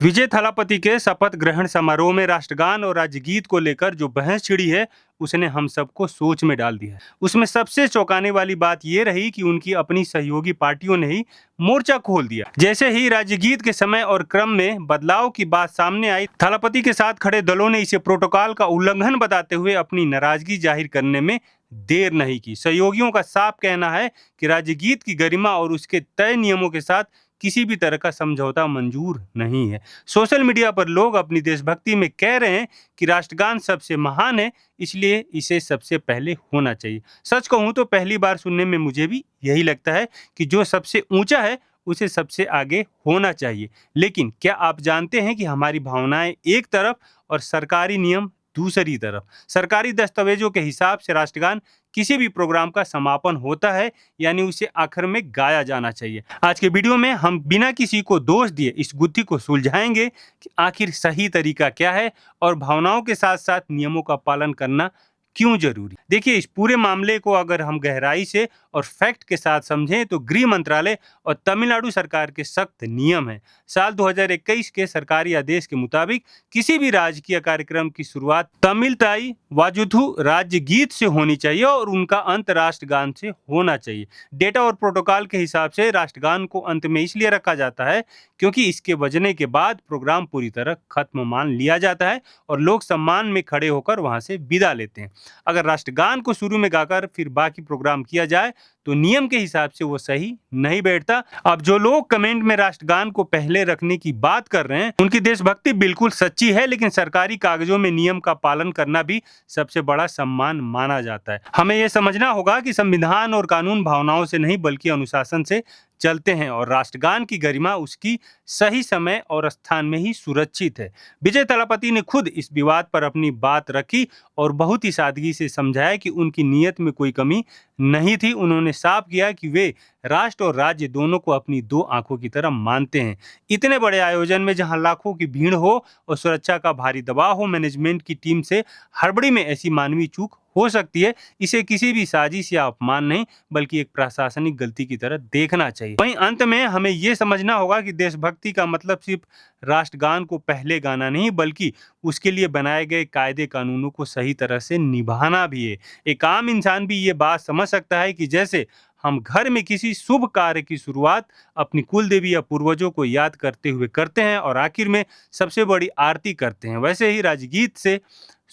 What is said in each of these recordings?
विजय थलापति के शपथ ग्रहण समारोह में राष्ट्रगान और राज्यगीत को लेकर जो बहस छिड़ी है उसने हम सबको सोच में डाल दिया है। उसमें सबसे चौंकाने वाली बात यह रही कि उनकी अपनी सहयोगी पार्टियों ने ही मोर्चा खोल दिया। जैसे ही राज्यगीत के समय और क्रम में बदलाव की बात सामने आई, थलापति के साथ खड़े दलों ने इसे प्रोटोकॉल का उल्लंघन बताते हुए अपनी नाराजगी जाहिर करने में देर नहीं की। सहयोगियों का साफ कहना है कि राज्यगीत की गरिमा और उसके तय नियमों के साथ किसी भी तरह का समझौता मंजूर नहीं है। सोशल मीडिया पर लोग अपनी देशभक्ति में कह रहे हैं कि राष्ट्रगान सबसे महान है, इसलिए इसे सबसे पहले होना चाहिए। सच कहूं तो पहली बार सुनने में मुझे भी यही लगता है कि जो सबसे ऊंचा है उसे सबसे आगे होना चाहिए। लेकिन क्या आप जानते हैं कि हमारी भावनाएं एक तरफ और सरकारी नियम दूसरी तरफ। सरकारी दस्तावेजों के हिसाब से राष्ट्रगान किसी भी प्रोग्राम का समापन होता है, यानी उसे आखिर में गाया जाना चाहिए। आज के वीडियो में हम बिना किसी को दोष दिए इस गुत्थी को सुलझाएंगे कि आखिर सही तरीका क्या है और भावनाओं के साथ साथ नियमों का पालन करना क्यों जरूरी। देखिए, इस पूरे मामले को अगर हम गहराई से और फैक्ट के साथ समझें तो गृह मंत्रालय और तमिलनाडु सरकार के सख्त नियम हैं। साल 2021 के सरकारी आदेश के मुताबिक किसी भी राजकीय कार्यक्रम की शुरुआत तमिल ताई वाजुथु राज्य गीत से होनी चाहिए और उनका अंत राष्ट्रगान से होना चाहिए। डेटा और प्रोटोकॉल के हिसाब से राष्ट्रगान को अंत में इसलिए रखा जाता है क्योंकि इसके बजने के बाद प्रोग्राम पूरी तरह खत्म मान लिया जाता है और लोग सम्मान में खड़े होकर वहां से विदा लेते हैं। अगर राष्ट्रगान को शुरू में गाकर फिर बाकी प्रोग्राम किया जाए तो नियम के हिसाब से वो सही नहीं बैठता। अब जो लोग कमेंट में राष्ट्रगान को पहले रखने की बात कर रहे हैं उनकी देशभक्ति बिल्कुल सच्ची है, लेकिन सरकारी कागजों में नियम का पालन करना भी सबसे बड़ा सम्मान माना जाता है। हमें यह समझना होगा कि संविधान और कानून भावनाओं से नहीं बल्कि अनुशासन से चलते हैं और राष्ट्रगान की गरिमा उसकी सही समय और स्थान में ही सुरक्षित है। विजय थलापति ने खुद इस विवाद पर अपनी बात रखी और बहुत ही सादगी से समझाया कि उनकी नीयत में कोई कमी नहीं थी। उन्होंने साफ किया कि वे राष्ट्र और राज्य दोनों को अपनी दो आंखों की तरह मानते हैं। इतने बड़े आयोजन में जहां लाखों की भीड़ हो और सुरक्षा का भारी दबाव हो, मैनेजमेंट की टीम से हड़बड़ी में ऐसी मानवीय चूक हो सकती है। इसे किसी भी साजिश या अपमान नहीं बल्कि एक प्रशासनिक गलती की तरह देखना चाहिए। वहीं अंत में हमें यह समझना होगा कि देशभक्ति का मतलब सिर्फ राष्ट्रगान को पहले गाना नहीं बल्कि उसके लिए बनाए गए कायदे कानूनों को सही तरह से निभाना भी है। एक आम इंसान भी ये बात समझ सकता है कि जैसे हम घर में किसी शुभ कार्य की शुरुआत अपनी कुल देवी या पूर्वजों को याद करते हुए करते हैं और आखिर में सबसे बड़ी आरती करते हैं, वैसे ही राजगीत से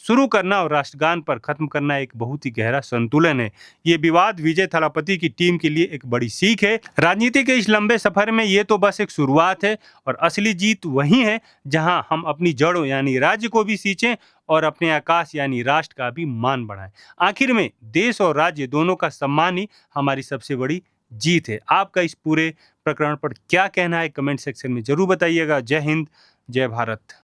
शुरू करना और राष्ट्रगान पर खत्म करना एक बहुत ही गहरा संतुलन है। ये विवाद विजय थलापति की टीम के लिए एक बड़ी सीख है। राजनीति के इस लंबे सफर में ये तो बस एक शुरुआत है और असली जीत वही है जहां हम अपनी जड़ों यानी राज्य को भी सींचें और अपने आकाश यानी राष्ट्र का भी मान बढ़ाएं। आखिर में देश और राज्य दोनों का सम्मान ही हमारी सबसे बड़ी जीत है। आपका इस पूरे प्रकरण पर क्या कहना है कमेंट सेक्शन में जरूर बताइएगा। जय हिंद, जय भारत।